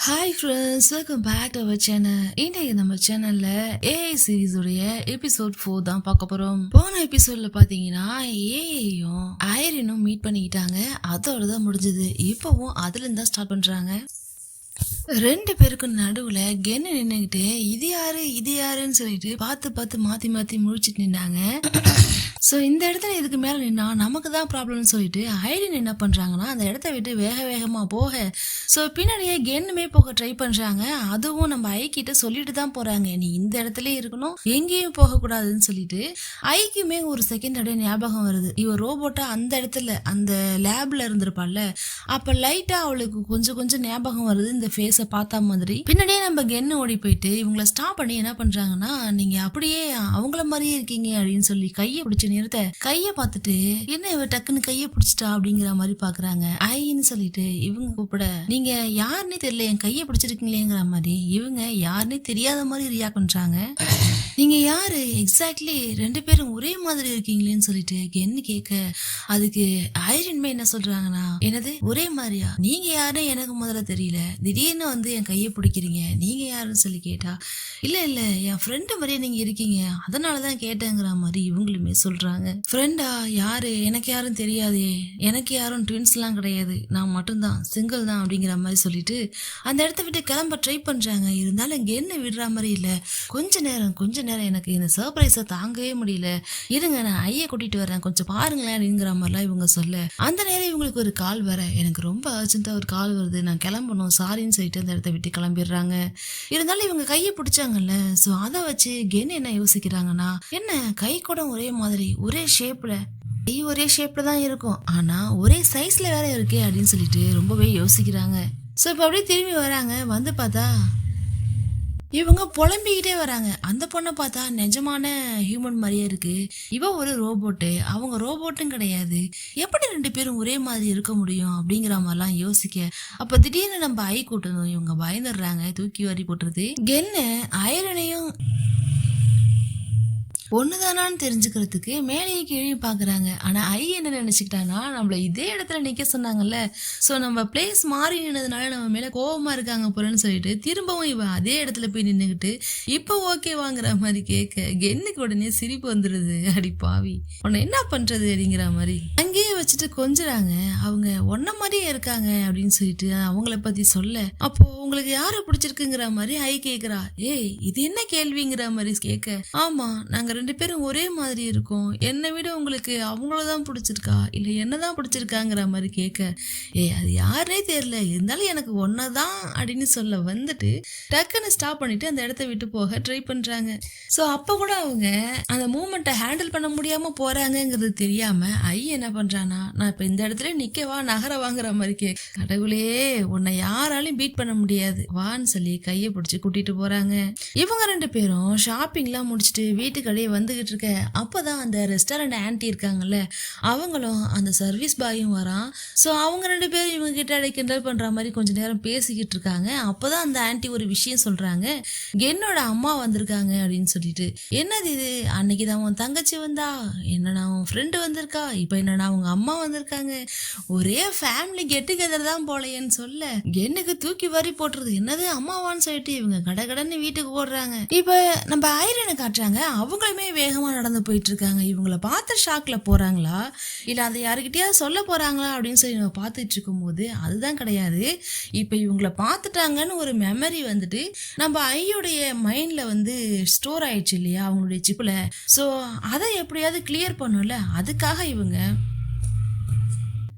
Hi friends, welcome back to our channel. இன்னைக்கு நம்ம சேனல்ல ஏஐ சீரிஸ் உடைய எபிசோட் 4 தான் பார்க்க போறோம். போன எபிசோட்ல பாத்தீங்கன்னா ஏஐயும் ஐரினும் மீட் பண்ணிக்கிட்டாங்க. அதோட தான் முடிஞ்சது. இப்பவும் அதுல இருந்தா ஸ்டார்ட் பண்றாங்க. ரெண்டு பேருக்கும் நடுவுல கென்னு நின்னுகிட்டு இது யாருன்னு சொல்லிட்டு பார்த்து மாத்தி மாத்தி முழிச்சிட்டு நின்னாங்க. ஸோ இந்த இடத்துல இதுக்கு மேலே நின்னா நமக்கு தான் ப்ராப்ளம்னு சொல்லிட்டு ஐரின் என்ன பண்ணுறாங்கன்னா அந்த இடத்த விட்டு வேகமாக போக ஸோ பின்னாடியே கென்னுமே போக ட்ரை பண்ணுறாங்க. அதுவும் நம்ம ஐக்கிட்ட சொல்லிட்டு தான் போகிறாங்க, நீ இந்த இடத்துல இருக்கணும், எங்கேயும் போகக்கூடாதுன்னு சொல்லிட்டு. ஐக்குமே ஒரு செகண்ட் அப்படியே ஞாபகம் வருது, இவ ரோபோட்டா அந்த இடத்துல அந்த லேப்ல இருந்திருப்பாள்ல, அப்போ லைட்டாக அவளுக்கு கொஞ்சம் ஞாபகம் வருது இந்த ஃபேஸை பார்த்தா மாதிரி. பின்னாடியே நம்ம கென்னு ஓடி போயிட்டு இவங்களை ஸ்டாப் பண்ணி என்ன பண்ணுறாங்கன்னா, நீங்கள் அப்படியே அவங்கள மாதிரியே இருக்கீங்க அப்படின்னு சொல்லி கையை பிடிச்சி நிறுத்த, கைய பார்த்துட்டு என்ன இவ டக்குன்னு கைய பிடிச்சிட்டா அப்படிங்கிற மாதிரி பாக்குறாங்க. ஐன்னு சொல்லிட்டு இவங்க கூப்பிட, நீங்க யாருன்னே தெரியல, என் கைய பிடிச்சிருக்கீங்களேங்கிற மாதிரி இவங்க யாருன்னே தெரியாத மாதிரி ரியாக்ட் பண்றாங்க. நீங்க யாரு எக்ஸாக்ட்லி, ரெண்டு பேரும் ஒரே மாதிரி இருக்கீங்களேன்னு சொல்லிட்டு கென்னு கேட்க, அதுக்கு ஐரின்மே என்ன சொல்றாங்கன்னா, என்னது ஒரே மாதிரியா, நீங்க யாருன்னு எனக்கு முதல்ல தெரியல, திடீர்னு வந்து என் கையை பிடிக்கிறீங்க, நீங்க யாருன்னு சொல்லி கேட்டா, இல்ல என் ஃப்ரெண்டு மாதிரியே நீங்க இருக்கீங்க, அதனாலதான் கேட்டேங்கிற மாதிரி இவங்களுமே சொல்றாங்க. ஃப்ரெண்டா, யாரு, எனக்கு யாரும் தெரியாதே, எனக்கு யாரும் ட்வின்ஸ்லாம் கிடையாது, நான் மட்டும்தான் சிங்கிள் தான் அப்படிங்கிற மாதிரி சொல்லிட்டு அந்த இடத்த விட்டு கிளம்ப ட்ரை பண்றாங்க. இருந்தாலும் கென்னு விடுற மாதிரி இல்ல. கொஞ்ச நேரம் எனக்கு இந்த சர்ப்ரைஸை தாங்கவே முடியல, இருங்க நான் ஐய கூட்டிட்டு வரேன், கொஞ்சம் பாருங்களேன் அப்படிங்கிற மாதிரிலாம் இவங்க சொல்ல, அந்த நேரம் இவங்களுக்கு ஒரு கால் வர, எனக்கு ரொம்ப அர்ஜென்ட்டா ஒரு கால் வருது, நான் கிளம்பணும் சாரின்னு சொல்லிட்டு அந்த இடத்த விட்டு கிளம்பிடுறாங்க. இருந்தாலும் இவங்க கையை பிடிச்சாங்கல்ல, ஸோ அதை வச்சு கென்னு என்ன யோசிக்கிறாங்கன்னா, என்ன கை கூட ஒரே மாதிரி ஒரே ஷேப்ல, ஒரே ஷேப்ல தான் இருக்கும், ஆனா ஒரே சைஸ்ல வேற இருக்கே அப்படின்னு சொல்லிட்டு ரொம்பவே யோசிக்கிறாங்க. ஸோ இப்போ அப்படியே திரும்பி வராங்க. வந்து பார்த்தா இவங்க புலம்பிக்கிட்டே வராங்க. அந்த பொண்ணை பார்த்தா நிஜமான ஹியூமன் மாதிரியே இருக்கு, இவ ஒரு ரோபோட்டு, அவங்க ரோபோட்டும் கிடையாது, எப்படி ரெண்டு பேரும் ஒரே மாதிரி இருக்க முடியும் அப்படிங்கிற மாதிரிலாம் யோசிக்க, அப்ப திடீர்னு நம்ம ஐ கூட்டணும், இவங்க பயந்துடுறாங்க, தூக்கி வாரி போட்டுருது. கென்னு ஐரனையும் ஒண்ணுதானான்னு தெரிஞ்சுக்கிறதுக்கு மேலேயே கீழே பாக்குறாங்க. ஆனா ஐ என்ன நினைச்சுக்கிட்டானா, நம்மள இதே இடத்துல நிக்க சொன்னாங்கல்ல, சோ நம்ம பிளேஸ் மாறி நின்னதுனால நம்ம மேல கோபமா இருக்காங்க போலன்னு சொல்லிட்டு திரும்பவும் இவ அதே இடத்துல போய் நின்னுகிட்டு இப்ப ஓகே வாங்குற மாதிரி கேட்க, கென்னுக்கு உடனே சிரிப்பு வந்துடுது. அடி பாவி, உன்னை என்ன பண்றது அப்படிங்கிற மாதிரி அங்கேயே வச்சுட்டு கொஞ்சறாங்க. அவங்க ஒன்ன மாதிரியே இருக்காங்க அப்படின்னு சொல்லிட்டு அவங்கள பத்தி சொல்ல, அப்போ உங்களுக்கு யாரை பிடிச்சிருக்குங்கிற மாதிரி ஐ கேக்குறா. ஏய், இது என்ன கேள்விங்கிற மாதிரி கேட்க, ஆமா நாங்க ரெண்டு பேரும் ஒரே மாதிரி இருக்கும், என்னை விட உங்களுக்கு அவங்களதான் பிடிச்சிருக்கா இல்ல என்னதான் பிடிச்சிருக்காங்கிற மாதிரி கேட்க, அது யாருனே தெரியல, இருந்தாலும் எனக்கு ஒன்னதான் அப்படின்னு சொல்ல வந்துட்டு டக்குன்னு ஸ்டாப் பண்ணிட்டு அந்த இடத்த விட்டு போக ட்ரை பண்றாங்க. ஸோ அப்ப கூட அவங்க அந்த மூமெண்ட்டை ஹேண்டில் பண்ண முடியாம போறாங்கிறது தெரியாம ஐ என்ன பண்றானா, நான் இப்ப இந்த இடத்துல நிக்கவா நகர வாங்குற மாதிரி கேட்க, கடவுளே உன்னை யாராலையும் பீட் பண்ண முடியாது வான்னு சொல்லி கையை பிடிச்சி கூட்டிட்டு போறாங்க. இவங்க ரெண்டு பேரும் ஷாப்பிங்லாம் முடிச்சுட்டு வீட்டுக்கு வந்துகிட்டு இருக்க, அப்பதான் அந்த ரெஸ்டாரண்ட் ஆன்டி இருக்காங்கல்ல, அவங்களும் அந்த சர்வீஸ் பாயும் வரான். ஸோ அவங்க ரெண்டு பேரும் இவங்க கிட்ட கிண்டல் பண்ற மாதிரி கொஞ்ச நேரம் பேசிக்கிட்டு இருக்காங்க. அப்பதான் அந்த ஆன்டி ஒரு விஷயம் சொல்றாங்க, என்னோட அம்மா வந்திருக்காங்க அப்படின்னு சொல்லிட்டு. என்னது இது, அன்னைக்கு தான் உன் தங்கச்சி வந்தா, என்னன்னா உன் ஃப்ரெண்டு வந்திருக்கா, இப்ப என்னன்னா அவங்க அம்மா வந்திருக்காங்க, ஒரே ஃபேமிலி கெட் டுகெதர் தான் போலையன்னு சொல்ல கென்னுக்கு தூக்கி வாரி போட்டுருது. என்னது அம்மாவான்னு சொல்லிட்டு இவங்க கடகடன்னு வீட்டுக்கு ஓடுறாங்க. இப்ப நம்ம ஐரனை காட்டுறாங்க, அவங்களுமே வேகமா நடந்து போயிட்டு இருக்காங்க. இவங்கள பார்த்த ஷாக்ல போறாங்களா இல்ல அதை யாருக்கிட்டயாவது சொல்ல போறாங்களா அப்படின்னு சொல்லி நம்ம பார்த்துட்டு இருக்கும் போது அதுதான் கிடையாது. இப்ப இவங்கள பார்த்துட்டாங்கன்னு ஒரு மெமரி வந்துட்டு நம்ம ஐயோடைய மைண்ட்ல வந்து ஸ்டோர் ஆயிடுச்சு இல்லையா அவங்களுடைய சிப்ல. ஸோ அதை எப்படியாவது கிளியர் பண்ணும்ல, அதுக்காக இவங்க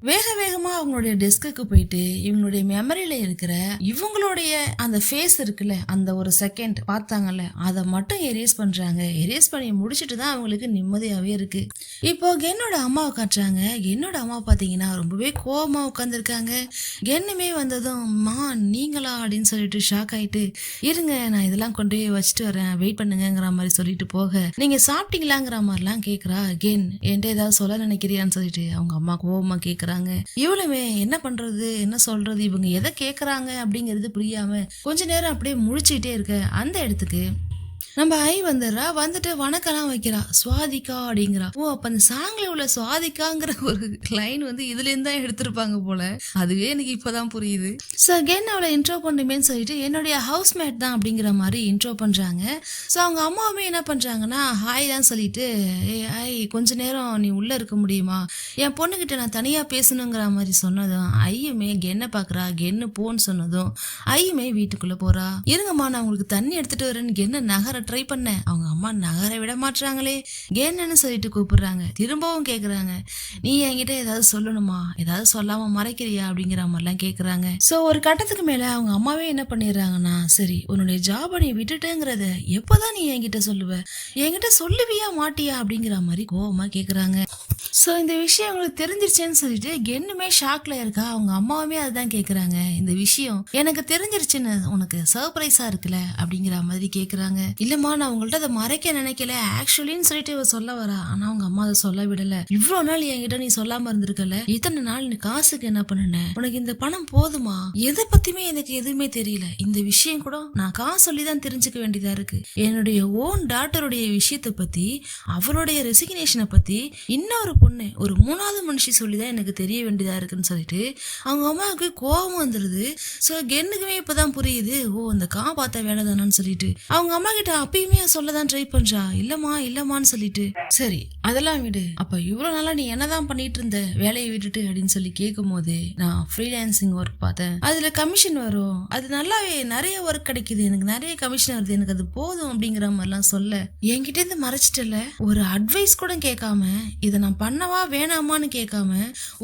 வேகமா அவங்களுடைய டெஸ்க்கு போயிட்டு இவங்களுடைய மெமரியில இருக்கிற இவங்களுடைய அந்த ஃபேஸ் இருக்குல்ல, அந்த ஒரு செகண்ட் பார்த்தாங்கல்ல, அதை மட்டும் எரேஸ் பண்றாங்க. எரேஸ் பண்ணி முடிச்சுட்டு தான் அவங்களுக்கு நிம்மதியாவே இருக்கு. இப்போ கென்னோட அம்மாவை காட்டுறாங்க. கென்னோட அம்மா பாத்தீங்கன்னா ரொம்பவே கோவமா உட்காந்துருக்காங்க. கென்னுமே வந்ததும், மா நீங்களா அப்படின்னு சொல்லிட்டு ஷாக் ஆயிட்டு, இருங்க நான் இதெல்லாம் கொண்டு போய் வச்சுட்டு வரேன், வெயிட் பண்ணுங்கிற மாதிரி சொல்லிட்டு போக, நீங்க சாப்பிட்டீங்களாங்கிற மாதிரிலாம் கேக்குறா. கென் என்கிட்ட ஏதாவது சொல்ல நினைக்கிறியான்னு சொல்லிட்டு அவங்க அம்மா கோவமா கேக்குறாங்க. இவளுமே என்ன பண்றது என்ன சொல்றது, இவங்க எதை கேக்குறாங்க அப்படிங்கிறது புரியாம கொஞ்ச நேரம் அப்படியே முழிச்சுக்கிட்டே இருக்க, அந்த இடத்துக்கு நம்ம ஐ வந்துடுறா, வந்துட்டு வணக்கம்லாம் வைக்கிறா, சுவாதிகா அப்படிங்கிறா. ஓ அப்ப அந்த சாங்ல உள்ள சுவாதிகாங்கிற ஒரு லைன் வந்து இதுல இருந்து தான் எடுத்திருப்பாங்க போல. அதுவே எனக்கு இப்பதான் புரியுது. சோ அகைன் அவளை இன்ட்ரோ பண்ணுமேன்னு சொல்லிட்டு என்னுடைய ஹவுஸ்மேட் தான் அப்படிங்கிற மாதிரி இன்ட்ரோ பண்றாங்க. சோ அவங்க அம்மாவுமே என்ன பண்றாங்கன்னா ஹாய் தான் சொல்லிட்டு, ஏ ஹாய் கொஞ்ச நேரம் நீ உள்ள இருக்க முடியுமா, என் பொண்ணுகிட்ட நான் தனியா பேசணுங்கிற மாதிரி சொன்னதும் ஐயுமே கென்ன பாக்குறா. கென்னு போன்னு சொன்னதும் ஐயுமே வீட்டுக்குள்ள போறா. இருங்கம்மா நான் உங்களுக்கு தண்ணி எடுத்துட்டு வரேன்னு கென்ன நகர ட்ரை பண்ண, அவங்க அம்மா நகர விட மாட்டாங்களே. கென்னு சொல்லிட்டு கூப்பிடுறாங்க. திரும்பவும் கேக்குறாங்க, நீ என்கிட்ட ஏதாவது சொல்லணுமா, ஏதாவது சொல்லாம மறைக்கிறியா அப்படிங்கிற மாதிரிலாம் கேக்குறாங்க. சோ ஒரு கட்டத்துக்கு மேல அவங்க அம்மாவே என்ன பண்ணிடுறாங்கன்னா, சரி உன்னுடைய ஜாப நீ விட்டுட்டேங்கிறத எப்பதான் நீ என்கிட்ட சொல்லுவ, என்கிட்ட சொல்லுவியா மாட்டியா அப்படிங்கிற மாதிரி கோவமா கேக்குறாங்க. சோ இந்த விஷயம் உங்களுக்கு தெரிஞ்சிருச்சேன்னு சொல்லிட்டு கென்னுமே ஷாக்ல இருக்கா. அவங்க அம்மாவுமே அதுதான் கேக்குறாங்க, இந்த விஷயம் எனக்கு தெரிஞ்சிருச்சுன்னு உனக்கு சர்ப்ரைஸா இருக்குல்ல அப்படிங்கிற மாதிரி கேக்குறாங்க. இல்லம்மா நான் உங்கள்ட்ட அதை மறைக்க நினைக்கல ஆக்சுவலின்னு சொல்லிட்டு இவ சொல்ல வரா. ஆனா அவங்க அம்மா அதை சொல்ல விடல. இவ்வளவு நாள் என்கிட்ட நீ சொல்லாம இருந்திருக்கல, இத்தனை நாள் நீ காசுக்கு என்ன பண்ணுன, உனக்கு இந்த பணம் போதுமா, எதை பத்தியுமே எனக்கு எதுவுமே தெரியல, இந்த விஷயம் கூட நான் காசு சொல்லிதான் தெரிஞ்சுக்க வேண்டியதா இருக்கு, என்னுடைய ஓன் டாட்டருடைய விஷயத்தை பத்தி அவருடைய ரெசிக்னேஷனை பத்தி இன்னொரு பொண்ணு ஒரு மூணாவது மனுஷி சொல்லிதான் எனக்கு தெரிய வேண்டியதா இருக்குன்னு சொல்லிட்டு அவங்க அம்மாவுக்கு கோபம் வந்துருது. சோ கென்னுக்குமே இப்பதான் புரியுது, ஓ அந்த பார்த்தா வேலை தானான்னு சொல்லிட்டு அவங்க அம்மா கிட்ட அப்பயுமே சொல்லதான் ட்ரை பண்றா. இல்லம்மான்னு சொல்லிட்டு, சரி அதெல்லாம் விடு, அப்ப இவ்வளவு நாளா நீ என்னதான் பண்ணிட்டு இருந்த வேலையை விட்டுட்டு அப்படின்னு சொல்லி கேட்கும் போது, நான் ஃப்ரீலான்சிங் ஒர்க் பார்த்தேன், அதுல கமிஷன் வரும், அது நல்லாவே நிறைய ஒர்க் கிடைக்குது, எனக்கு நிறைய கமிஷன் வருது, எனக்கு அது போதும் அப்படிங்கிற மாதிரிலாம் சொல்ல என்கிட்ட இருந்து மறைச்சிட்டல. ஒரு அட்வைஸ் கூட கேட்காம, இதை நான் பண்ணவா வேணாமான்னு கேட்காம,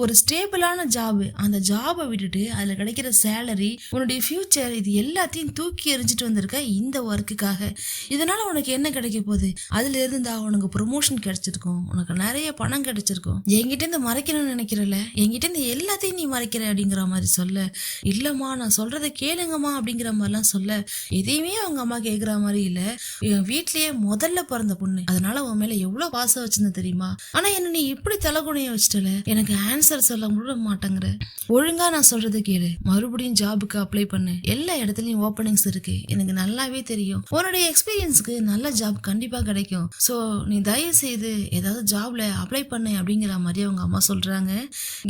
ஒரு ஸ்டேபிளான ஜாப், அந்த ஜாபை விட்டுட்டு அதுல கிடைக்கிற சேலரி, உன்னுடைய ஃபியூச்சர், இது எல்லாத்தையும் தூக்கி எறிஞ்சிட்டு வந்திருக்க இந்த ஒர்க்குக்காக. இதனால உனக்கு என்ன கிடைக்க போகுது, அதுல இருந்தா உனக்கு ப்ரொமோஷன் கிடைச்சிருக்கும், உனக்கு நிறைய பணம் கிடைச்சிருக்கும், என்கிட்ட இருந்து மறைக்கணும்னு நினைக்கிறல, என்கிட்ட இருந்து எல்லாத்தையும் நீ மறைக்கிற அப்படிங்கிற மாதிரி சொல்ல, இல்லம்மா நான் சொல்றதை கேளுங்கம்மா அப்படிங்கிற மாதிரிலாம் சொல்ல, எதையுமே அவங்க அம்மா கேட்குற மாதிரி இல்ல, என் வீட்லயே முதல்ல பிறந்த பொண்ணு, அதனால உன் மேல எவ்வளவு பாசம் வச்சிருந்த தெரியுமா, ஆனா என்ன நீ இப்படி தலைகுனிய வச்சிட்டல, எனக்கு ஆன்சர் சொல்ல கூட மாட்டேங்கிற, ஒழுங்கா நான் சொல்றது கேளு, மறுபடியும் ஜாபுக்கு அப்ளை பண்ணு, எல்லா இடத்துலயும் ஓப்பனிங்ஸ் இருக்கு, எனக்கு நல்லாவே தெரியும், உன்னுடைய எக்ஸ்பீரியன்ஸ்க்கு நல்ல ஜாப் கண்டிப்பா கிடைக்கும், சோ நீ தயவு செய்து ஏதாவது ஜாப்ல அப்ளை பண்ணு அப்படிங்கிற மாதிரி அவங்க அம்மா சொல்றாங்க.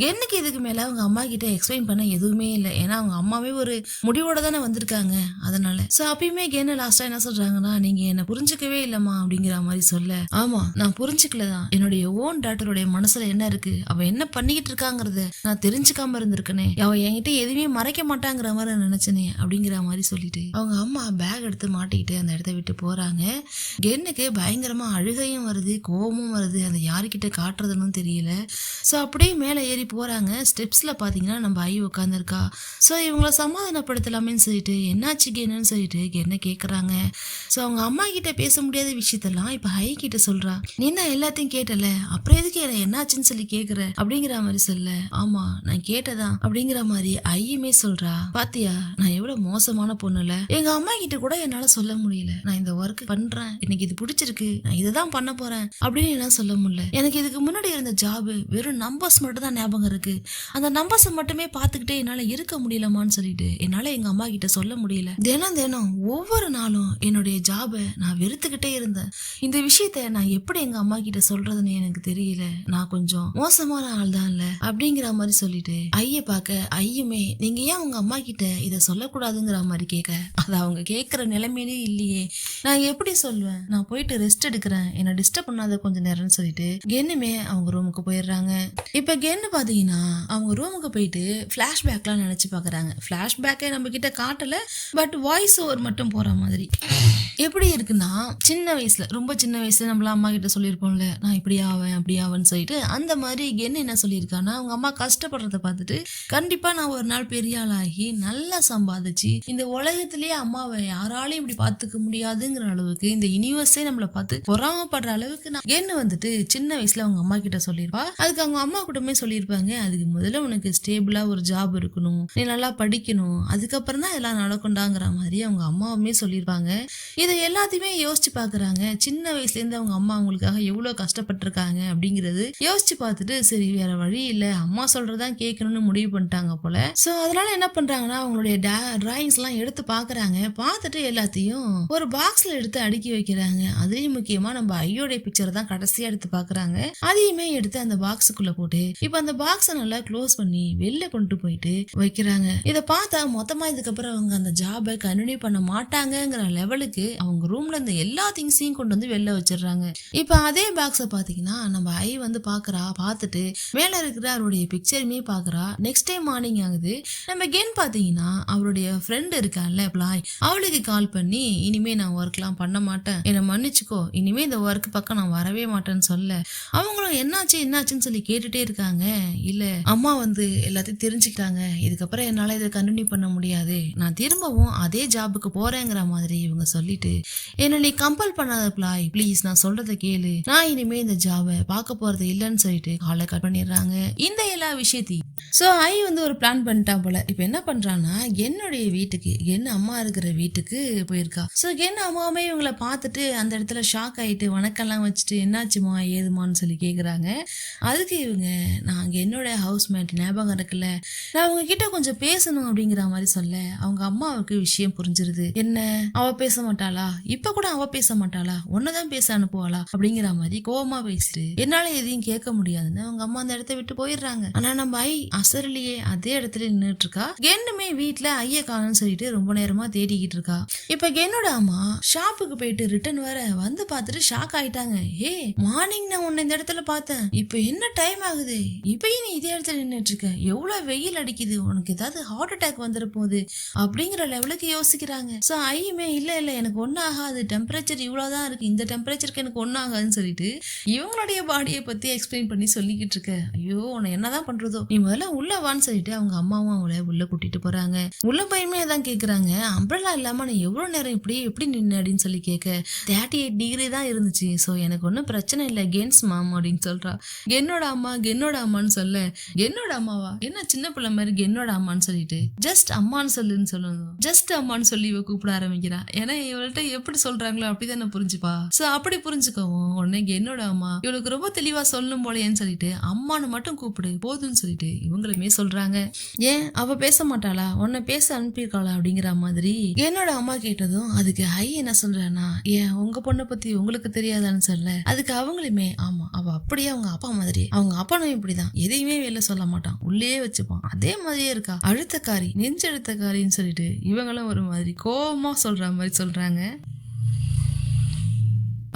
கென்னுக்கு இதுக்கு மேல அவங்க அம்மா கிட்ட எக்ஸ்பிளைன் பண்ண எதுவுமே இல்லை, ஏன்னா அவங்க அம்மாவே ஒரு முடிவோட தானே வந்திருக்காங்க, அதனால சோ அப்பயுமே கென்னு லாஸ்டா என்ன சொல்றாங்கன்னா, நீங்க என்ன புரிஞ்சுக்கவே இல்லம்மா அப்படிங்கிற மாதிரி சொல்ல, ஆமா நான் புரிஞ்சுக்கலதான், என்னுடைய ஓன் டாட்டருடைய மனசுல என்ன இருக்கு, அவ என்ன பண்ணிக்கிட்டு இருக்காங்கிறத நான் தெரிஞ்சுக்காம இருந்திருக்கனே, அவ என்கிட்ட எதுவுமே மறைக்க மாட்டாங்கிற மாதிரி நினைச்சனே அப்படிங்கிற மாதிரி சொல்லிட்டு அவங்க அம்மா பேக் எடுத்து மாட்டிக்கிட்டு அந்த இடத்த விட்டு போறாங்க. கென்னுக்கு பயங்கரமா அழுகையும் வருது, கோபமும் வருது, அதை யாருக்கிட்ட காட்டுறதுன்னு தெரியல. சோ அப்படியே மேல ஏறி போறாங்க. ஸ்டெப்ஸ்ல பாத்தீங்கன்னா நம்ம ஐ உட்காந்துருக்கா. சோ இவங்கள சமாதானப்படுத்தலாமேன்னு சொல்லிட்டு, என்னாச்சு கென்னு சொல்லிட்டு கென்ன கேக்குறாங்க. சோ அவங்க அம்மா கிட்ட பேச முடியாத விஷயத்தெல்லாம் இப்ப ஐ கிட்ட சொல்றா. நீ தான் எல்லாத்தையும் கேட்டல, அப்புறம் எதுக்கு என்னாச்சுன்னு சொல்லி கேக்குற அப்படிங்கிற மாதிரி சொல்ல, ஆமா நான் கேட்டதான் அப்படிங்கிற மாதிரி ஐயுமே சொல்றா. பாத்தியா நான் எவ்வளவு மோசமான பொண்ணுல, எங்க அம்மா கிட்ட கூட என்னால சொல்ல முடியல, நான் இந்த ஒர்க் பண்றேன், எனக்கு இது பிடிச்சிருக்கு, நான் இதைதான் பண்ண போறேன் அப்படின்னு எல்லாம் சொல்ல முடியல, எனக்கு இதுக்கு முன்னாடி இருந்த ஜாப் வெறும் நம்பர்ஸ் மட்டும் தான் ஞாபகம் இருக்கு, அந்த நம்பர்ஸ் மட்டுமே பாத்துக்கிட்டே என்னால இருக்க முடியலமான்னு சொல்லிட்டு என்னால எங்க அம்மா கிட்ட சொல்ல முடியல, தினம் ஒவ்வொரு நாளும் என்னுடைய ஜாப நான் வெறுத்துக்கிட்டே இருந்தேன், இந்த விஷயத்த நான் எப்படி எங்க அம்மா கிட்ட சொல்றதுன்னு எனக்கு தெரியல, நான் கொஞ்சம் மோசமான ஆள் தான் இல்ல அப்படிங்கிற மாதிரி சொல்லிட்டு ஐய பாக்க ஐயுமே, நீங்க ஏன் உங்க அம்மா கிட்ட இத சொல்லக்கூடாதுங்கிற மாதிரி கேட்க, அது அவங்க கேட்கிற நிலைமையிலே இல்லையே, நான் எப்படி சொல்லுவேன், நான் போயிட்டு ரெஸ்ட் எடுக்கிறேன், என்ன டிஸ்டர்ப் பண்ணாத கொஞ்ச நேரம்னு சொல்லிட்டு கென்னுமே அவங்க ரூமுக்கு போயிடுறாங்க. இப்ப கென்னு பாத்தீங்கன்னா அவங்க ரூமுக்கு போயிட்டு பிளாஷ்பேக்லாம் நினைச்சு பாக்குறாங்க. பிளாஷ்பேக்கே நம்ம கிட்ட காட்டல, பட் வாய்ஸ் ஓவர் மட்டும் போற மாதிரி. எப்படி இருக்குன்னா, சின்ன வயசுல ரொம்ப சின்ன வயசுல நம்மள அம்மா கிட்ட சொல்லியிருப்போம்ல, நான் இப்படி ஆவேன் அப்படி ஆவேன்னு சொல்லிட்டு, அந்த மாதிரி கென்னு என்ன சொல்லியிருக்கான்னா, அவங்க அம்மா கஷ்டப்படுறத பார்த்துட்டு கண்டிப்பா நான் ஒரு நாள் பெரிய ஆளாகி நல்லா சம்பாதிச்சு இந்த உலகத்திலேயே அம்மாவை யாராலையும் இப்படி பாத்துக்க முடியாதுங்கிற அளவுக்கு, இந்த யூனிவர்ஸே நம்மளை பார்த்து பொறாமப்படுற அளவுக்கு நான் கென்னு வந்துட்டு சின்ன வயசுல அவங்க அம்மா கிட்ட சொல்லியிருப்பா. அதுக்கு அவங்க அம்மா கூடமே சொல்லியிருப்பாங்க, அதுக்கு முதல்ல உனக்கு ஸ்டேபிளா ஒரு ஜாப் இருக்கணும், நீ நல்லா படிக்கணும், அதுக்கப்புறம் தான் எல்லாம் நடக்கும்டாங்கிற மாதிரி அவங்க அம்மாவுமே சொல்லியிருப்பாங்க. இதை எல்லாத்தையுமே யோசிச்சு பாக்குறாங்க. சின்ன வயசுல இருந்து அவங்க அம்மா அவங்களுக்காக எவ்வளவு கஷ்டப்பட்டிருக்காங்க அப்படிங்கிறது யோசிச்சு பார்த்துட்டு, சரி வேற வழி இல்ல, அம்மா சொல்றதான் கேட்கணும்னு முடிவு பண்ணிட்டாங்க போல. சோ அதனால என்ன பண்றாங்கன்னா, அவங்களுடைய டிராயிங்ஸ் எல்லாம் எடுத்து பாக்குறாங்க. பார்த்துட்டு எல்லாத்தையும் ஒரு பாக்ஸ் பாக்ஸ்ல எடுத்து அடுக்கி வைக்கிறாங்க. அதுலயும் முக்கியமா நம்ம ஐயோடைய பிக்சர் தான் கடைசியா எடுத்து பாக்குறாங்க. அதையுமே எடுத்து அந்த பாக்ஸுக்குள்ள போட்டு இப்ப அந்த பாக்ஸ நல்லா க்ளோஸ் பண்ணி வெளில கொண்டு போயிட்டு வைக்கிறாங்க. இத பார்த்தா மொத்தமா இதுக்கப்புறம் அவங்க அந்த ஜாபை கண்டினியூ பண்ண மாட்டாங்கங்கிற லெவலுக்கு அவங்க ரூம்ல இருந்த எல்லா திங்ஸையும் கொண்டு வந்து வெளில வச்சிடுறாங்க. இப்ப அதே பாக்ஸ பாத்தீங்கன்னா நம்ம ஐ வந்து பாக்குறா. பார்த்துட்டு மேல இருக்கிற அவருடைய பிக்சருமே பாக்குறா. நெக்ஸ்ட் டைம் மார்னிங் ஆகுது. நம்ம கென் பாத்தீங்கன்னா அவருடைய ஃப்ரெண்ட் இருக்கான்ல பிளாய், அவளுக்கு கால் பண்ணி இனிமே நான் ஒர்க்லாம் பண்ண மாட்டேன், என்னை மன்னிச்சுக்கோ, இனிமே இந்த ஒர்க் பக்கம் நான் வரவே மாட்டேன்னு சொல்ல அவங்களும் என்னாச்சுன்னு சொல்லி கேட்டுட்டே இருக்காங்க. இல்ல அம்மா வந்து எல்லாத்தையும் தெரிஞ்சுக்கிட்டாங்க, இதுக்கப்புறம் என்னால இதை கண்டினியூ பண்ண முடியாது, நான் திரும்பவும் அதே ஜாபுக்கு போறேங்கிற மாதிரி இவங்க சொல்லிட்டு என்ன நீ கம்பல் பண்ணாத பிளாய், ப்ளீஸ் நான் சொல்றதை கேளு, நான் இனிமே இந்த ஜாபை பார்க்க போறது இல்லைன்னு சொல்லிட்டு காலை கட் பண்ணிடுறாங்க. இந்த எல்லா விஷயத்தையும் சோ ஐ வந்து ஒரு பிளான் பண்ணிட்டான் போல. இப்ப என்ன பண்றான்னா என்னுடைய வீட்டுக்கு என்ன அம்மா இருக்கிற வீட்டுக்கு போயிருக்கா. சோ என்ன அம்மாவுமே இவங்களை பார்த்துட்டு அந்த இடத்துல ஷாக் ஆயிட்டு வணக்கம்லாம் வச்சுட்டு என்னாச்சுமா ஏதுமான்னு சொல்லி கேக்குறாங்க. அதுக்கு இவங்க நாங்க என்னோட ஹவுஸ்மேட் ஞாபகம் இருக்குல்ல, நான் அவங்க கிட்ட கொஞ்சம் பேசணும் அப்படிங்கிற மாதிரி சொல்ல அவங்க அம்மாவுக்கு விஷயம் புரிஞ்சிருது. என்ன அவ பேச மாட்டாளா, இப்ப கூட அவ பேச மாட்டாளா, ஒன்னதான் பேச அனுப்புவாளா அப்படிங்கிற மாதிரி கோவமா பேசிட்டு என்னால எதையும் கேட்க முடியாதுன்னு அவங்க அம்மா அந்த இடத்த விட்டு போயிடுறாங்க. ஆனா நம்ம ஐ அசரிலேயே அதே இடத்துல நின்றுட்டு இருக்கா. கென்னுமே வீட்டுல ஐய காணும்னு சொல்லிட்டு ரொம்ப நேரமா தேடிக்கிட்டு இருக்கா. இப்ப கென்னோட அம்மா ஷாப்புக்கு போயிட்டு ரிட்டர்ன் வர வந்து பார்த்துட்டு ஷாக் ஆயிட்டாங்க. ஹே மார்னிங் நான் உன்னை இந்த இடத்துல பார்த்தேன், இப்ப என்ன டைம் ஆகுது, இப்பயும் நீ இதே இடத்துல நின்றுட்டு இருக்க, எவ்வளவு வெயில் அடிக்குது, உனக்கு ஏதாவது ஹார்ட் அட்டாக் வந்துட போகுது அப்படிங்கிற லெவலுக்கு யோசிக்கிறாங்க. சோ ஐயுமே இல்ல எனக்கு ஒன்னும் ஆகாது, டெம்பரேச்சர் இவ்வளவுதான் இருக்கு, இந்த டெம்பரேச்சருக்கு எனக்கு ஒன்னும் ஆகாதுன்னு சொல்லிட்டு இவங்களுடைய பாடியை பத்தி எக்ஸ்பிளைன் பண்ணி சொல்லிக்கிட்டு இருக்க. ஐயோ உன்னை என்னதான் பண்றதோ, நீ முதல்ல உள்ள வான்னு சொல்லிட்டு அவங்க அம்மாவும் அவங்கள உள்ள கூட்டிட்டு போறாங்க. உள்ள போயுமே அதான் கேக்குறாங்க, அம்ப்ரெல்லா இல்லாம நான் எவ்வளவு நேரம் எப்படி நின்று அப்படின்னு சொல்லி கேட்க 38 டிகிரி தான் இருந்துச்சு, சோ எனக்கு ஒன்னும் பிரச்சனை இல்லை கென்ஸ் மாம் அப்படின்னு சொல்றா. கென்னோட அம்மான்னு சொல்ல கென்னோட அம்மாவா என்ன சின்ன பிள்ளை மாதிரி கென்னோட அம்மான்னு சொல்லிட்டு ஜஸ்ட் அம்மான்னு சொல்லுன்னு சொல்லணும், ஜஸ்ட் அம்மான்னு சொல்லி இவ கூப்பிட ஆரம்பிக்கிறா. ஏன்னா இவள்கிட்ட எப்படி சொல்றாங்களோ அப்படிதான் புரிஞ்சுப்பா. சோ அப்படி புரிஞ்சுக்கவும் உடனே என்னோட அம்மா இவளுக்கு ரொம்ப தெளிவா சொல்லணும் போலேன்னு சொல்லிட்டு அம்மானு மட்டும் கூப்பிடு போதும்னு சொல்லிட்டு இவங்களுமே சொல்றாங்க. ஏன் அவ பேச மாட்டாளா, உன்னை பேச அனுப்பியிருக்காளா அப்படிங்கிற மாதிரி என்னோட அம்மா கேட்டதும் அதுக்கு ஐ என்ன சொல்றானா, ஏன் உங்க பொண்ணை பத்தி உங்களுக்கு தெரியாதான்னு சொல்ல அதுக்கு அவங்களுமே ஆமா அவ அப்படியே அவங்க அப்பா மாதிரி, அவங்க அப்பனும் இப்படிதான் எதையுமே வெளில சொல்ல மாட்டான், உள்ளே வச்சுப்பான், அதே மாதிரியே இருக்கா, அழுத்தக்காரி நெஞ்செழுத்தக்காரின்னு சொல்லிட்டு இவங்களும் ஒரு மாதிரி கோபமா சொல்ற மாதிரி சொல்றாங்க.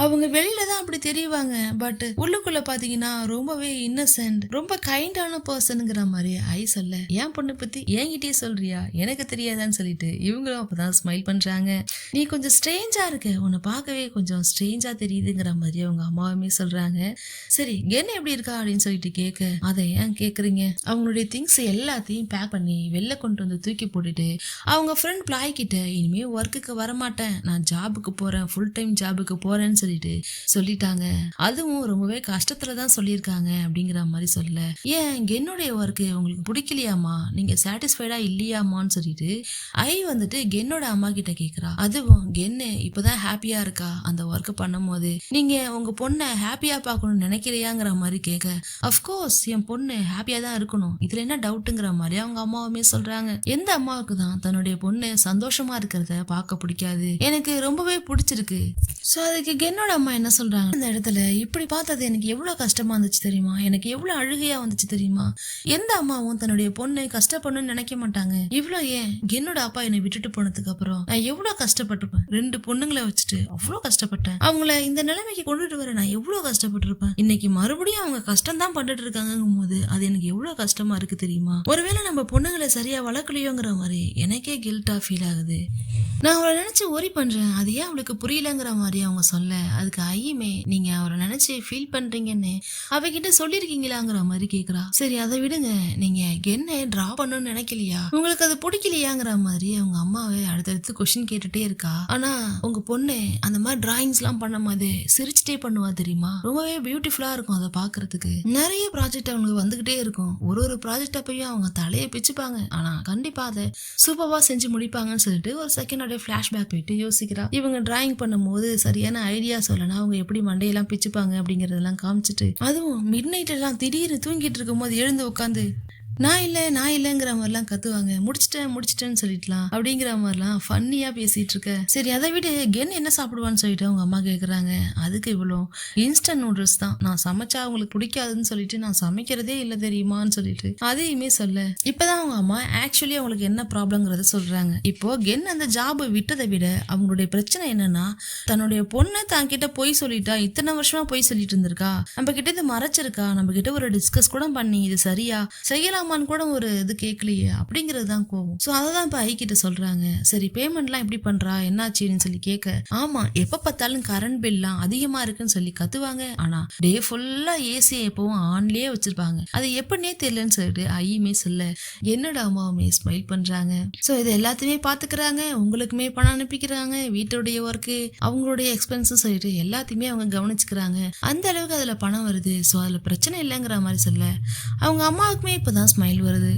அவங்க வெளியில தான் அப்படி தெரிவாங்க, பட் உள்ளுக்குள்ள பாத்தீங்கன்னா ரொம்பவே இன்னசென்ட் ரொம்ப கைண்டான பர்சனுங்கிற மாதிரி ஐ சொல்ல என் பொண்ணு பத்தி என்கிட்டயே சொல்றியா எனக்கு தெரியாதான்னு சொல்லிட்டு இவங்களும் அப்பதான் ஸ்மைல் பண்றாங்க. நீ கொஞ்சம் ஸ்ட்ரேஞ்சா இருக்க, உன்னை பார்க்கவே கொஞ்சம் ஸ்ட்ரேஞ்சா தெரியுதுங்கிற மாதிரி அவங்க அம்மாவுமே சொல்றாங்க. சரி என்ன எப்படி இருக்கா அப்படின்னு சொல்லிட்டு கேட்க அதை ஏன் கேக்குறீங்க, அவங்களுடைய திங்ஸ் எல்லாத்தையும் பேக் பண்ணி வெளில கொண்டு வந்து தூக்கி போட்டுட்டு அவங்க ஃப்ரெண்ட் பிளாய் கிட்ட இனிமே ஒர்க்குக்கு வரமாட்டேன், நான் ஜாபுக்கு போறேன், ஃபுல் டைம் ஜாபுக்கு போறேன்னு சொல்லிட்டாங்க. அதுவும் ரொம்பவே கஷ்டத்துலதான் சொல்லியிருக்காங்க அப்படிங்கிற மாதிரி சொல்ல ஏன் என்னுடைய ஒர்க்கு உங்களுக்கு பிடிக்கலையாமா, நீங்க சாட்டிஸ்ஃபைடா இல்லையாமான்னு சொல்லிட்டு ஐ வந்துட்டு கென்னோட அம்மா கிட்ட கேக்குறா. அதுவும் கென்னு இப்பதான் ஹாப்பியா இருக்கா அந்த ஒர்க் பண்ணும் போது, நீங்க உங்க பொண்ணை ஹாப்பியா பார்க்கணும்னு நினைக்கிறியாங்கிற மாதிரி கேட்க அப்கோர்ஸ் என் பொண்ணு ஹாப்பியா தான் இருக்கணும், இதுல என்ன டவுட்டுங்கிற மாதிரி அவங்க அம்மாவுமே சொல்றாங்க. எந்த அம்மாவுக்கு தான் தன்னுடைய பொண்ணு சந்தோஷமா இருக்கிறத பார்க்க பிடிக்காது, எனக்கு ரொம்பவே பிடிச்சிருக்கு. சோ அதுக்கு கென்னோட அம்மா என்ன சொல்றாங்க, அந்த இடத்துல இப்படி பார்த்தது எனக்கு எவ்வளவு கஷ்டமா இருந்துச்சு தெரியுமா, எனக்கு எவ்வளவு அழுகையா வந்துச்சு தெரியுமா, எந்த அம்மாவும் தன்னுடைய பொண்ணு கஷ்டப்படணும்னு நினைக்க மாட்டாங்க, இவ்வளவு ஏன் என்னோட அப்பா என்னை விட்டுட்டு போனதுக்கு அப்புறம் நான் எவ்வளவு கஷ்டப்பட்டிருப்பேன், 2 பொண்ணுங்களை வச்சுட்டு அவ்வளவு கஷ்டப்பட்டேன், அவங்கள இந்த நிலைமைக்கு கொண்டுட்டு வர நான் எவ்வளவு கஷ்டப்பட்டிருப்பேன், இன்னைக்கு மறுபடியும் அவங்க கஷ்டம் தான் பண்ணிட்டு இருக்காங்கும் போது அது எனக்கு எவ்வளவு கஷ்டமா இருக்கு தெரியுமா, ஒருவேளை நம்ம பொண்ணுங்களை சரியா வளர்க்கலையோங்கிற மாதிரி எனக்கே கில்ட்டா ஃபீல் ஆகுது, நான் அவளை நினைச்சு ஒரி பண்றேன், அது ஏன் அவளுக்கு புரியலங்கிற மாதிரி அவங்க சொல்ல அதுக்கு ஐயுமே நீங்க அவரை நினைச்சு ஃபீல் பண்றீங்கன்னு அவகிட்ட சொல்லிருக்கீங்களாங்கிற மாதிரி கேக்குறா. சரி அதை விடுங்க, நீங்க என்ன டிரா பண்ணணும்னு நினைக்கலையா, உங்களுக்கு அது பிடிக்கலையாங்கிற மாதிரி அவங்க அம்மாவை அடுத்தடுத்து கொஸ்டின் கேட்டுட்டே இருக்கா. ஆனா உங்க பொண்ணு அந்த மாதிரி டிராயிங்ஸ் எல்லாம் பண்ணும் போது சிரிச்சுட்டே பண்ணுவா தெரியுமா, ரொம்பவே பியூட்டிஃபுல்லா இருக்கும் அதை பாக்குறதுக்கு, நிறைய ப்ராஜெக்ட் அவங்களுக்கு வந்துகிட்டே இருக்கும், ஒரு ப்ராஜெக்ட் அப்பயும் அவங்க தலையை பிச்சுப்பாங்க, ஆனா கண்டிப்பா அதை சூப்பர்வா செஞ்சு முடிப்பாங்கன்னு சொல்லிட்டு ஒரு செகண்ட் ஃபிளாஷ்பேக் போயிட்டு யோசிக்கிறா. இவங்க டிராயிங் பண்ணும்போது சரியான ஐடியா சொல்லனா அவங்க எப்படி மண்டையெல்லாம் பிச்சுப்பாங்க அப்படிங்கறதெல்லாம் காமிச்சிட்டு, அதுவும் மிட் நைட் எல்லாம் திடீர்னு தூங்கிட்டு இருக்கும் போது எழுந்து உட்காந்து நான் இல்லைங்கிற மாதிரிலாம் கத்துவாங்க. முடிச்சிட்டேன்னு சொல்லிட்டலாம் அப்படிங்கிற மாதிரிலாம் ஃபன்னியா பேசிட்டு இருக்க. சரி அதை விட கென் என்ன சாப்பிடுவான்னு சொல்லிட்டு அவங்க அம்மா கேக்குறாங்க. அதுக்கு இவ்வளோ இன்ஸ்டன்ட் நூடுல்ஸ் தான், நான் சமைச்சா அவங்களுக்கு பிடிக்காதுன்னு சொல்லிட்டு நான் சமைக்கிறதே இல்லை தெரியுமான்னு சொல்லிட்டு அதையுமே சொல்ல. இப்பதான் அவங்க அம்மா ஆக்சுவலி அவங்களுக்கு என்ன ப்ராப்ளம்ங்கிறத சொல்றாங்க. இப்போ கென் அந்த ஜாபை விட்டதை விட அவங்களுடைய பிரச்சனை என்னன்னா, தன்னுடைய பொண்ணு தான் கிட்ட போய் சொல்லிட்டா, இத்தனை வருஷமா போய் சொல்லிட்டு இருந்திருக்கா, நம்ம கிட்ட இதை மறைச்சிருக்கா, நம்ம கிட்ட ஒரு டிஸ்கஸ் கூட பண்ணி இது சரியா செய்யலாமான்னு கூட ஒரு இது கேட்கலையே அப்படிங்கிறது தான் கோவம். சோ அததான் இப்ப ஐ கிட்ட சொல்றாங்க. சரி பேமெண்ட்லாம் எப்படி பண்றா, என்னாச்சுன்னு சொல்லி கேட்க, ஆமா எப்ப பார்த்தாலும் கரண்ட் பில்லாம் அதிகமா இருக்குன்னு சொல்லி கத்துவாங்க. ஆனா டே ஃபுல்லா ஏசி எப்பவும் ஆன்லயே வச்சிருப்பாங்க, அது எப்படின்னே தெரியலன்னு சொல்லிட்டு ஐயுமே சொல்ல, என்னோட அம்மாவுமே ஸ்மைல் பண்றாங்க. சோ இது எல்லாத்தையுமே பாத்துக்கிறாங்க, உங்களுக்குமே பணம் அனுப்பிக்கிறாங்க, வீட்டுடைய ஒர்க்கு அவங்களுடைய எக்ஸ்பென்சஸ் சொல்லிட்டு எல்லாத்தையுமே அவங்க கவனிச்சுக்கிறாங்க. அந்த அளவுக்கு அதுல பணம் வருது. சோ அதுல பிரச்சனை இல்லைங்கிற மாதிரி சொல்ல அவங்க அம்மாவுக்குமே இப்பதான் ஸ்மைல் வருது.